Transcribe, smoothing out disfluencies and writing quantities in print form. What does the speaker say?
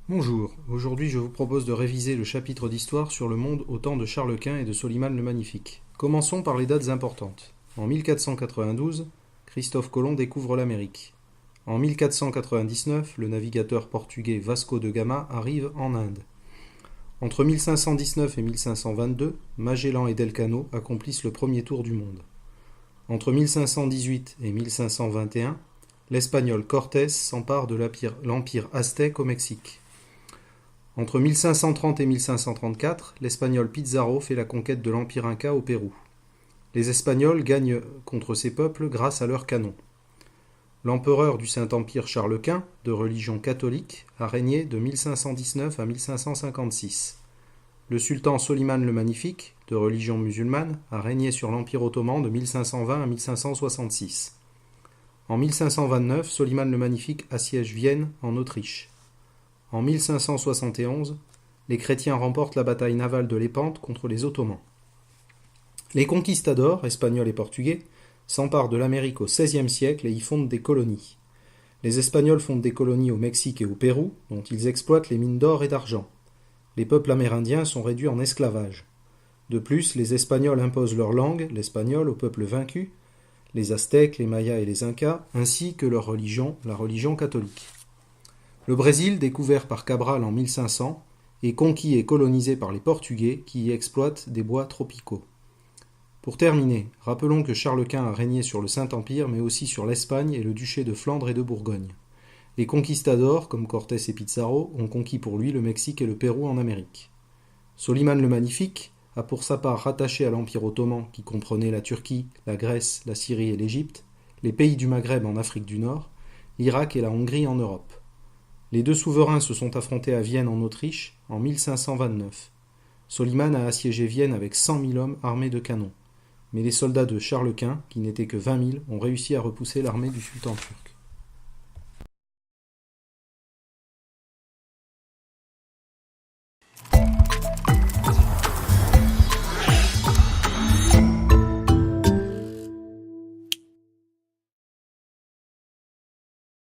Bonjour, aujourd'hui je vous propose de réviser le chapitre d'histoire sur le monde au temps de Charles Quint et de Soliman le Magnifique. Commençons par les dates importantes. En 1492, Christophe Colomb découvre l'Amérique. En 1499, le navigateur portugais Vasco de Gama arrive en Inde. Entre 1519 et 1522, Magellan et Delcano accomplissent le premier tour du monde. Entre 1518 et 1521, l'Espagnol Cortés s'empare de l'empire aztèque au Mexique. Entre 1530 et 1534, l'Espagnol Pizarro fait la conquête de l'Empire Inca au Pérou. Les Espagnols gagnent contre ces peuples grâce à leurs canons. L'empereur du Saint-Empire Charles Quint, de religion catholique, a régné de 1519 à 1556. Le sultan Soliman le Magnifique, de religion musulmane, a régné sur l'Empire ottoman de 1520 à 1566. En 1529, Soliman le Magnifique assiège Vienne, en Autriche. En 1571, les chrétiens remportent la bataille navale de Lépante contre les Ottomans. Les conquistadors, espagnols et portugais, s'emparent de l'Amérique au XVIe siècle et y fondent des colonies. Les Espagnols fondent des colonies au Mexique et au Pérou, dont ils exploitent les mines d'or et d'argent. Les peuples amérindiens sont réduits en esclavage. De plus, les Espagnols imposent leur langue, l'espagnol, aux peuples vaincus, les Aztèques, les Mayas et les Incas, ainsi que leur religion, la religion catholique. Le Brésil, découvert par Cabral en 1500, est conquis et colonisé par les Portugais qui y exploitent des bois tropicaux. Pour terminer, rappelons que Charles Quint a régné sur le Saint-Empire mais aussi sur l'Espagne et le duché de Flandre et de Bourgogne. Les conquistadors, comme Cortés et Pizarro, ont conquis pour lui le Mexique et le Pérou en Amérique. Soliman le Magnifique a pour sa part rattaché à l'Empire ottoman qui comprenait la Turquie, la Grèce, la Syrie et l'Égypte, les pays du Maghreb en Afrique du Nord, l'Irak et la Hongrie en Europe. Les deux souverains se sont affrontés à Vienne en Autriche en 1529. Soliman a assiégé Vienne avec 100 000 hommes armés de canons. Mais les soldats de Charles Quint, qui n'étaient que 20 000, ont réussi à repousser l'armée du sultan turc.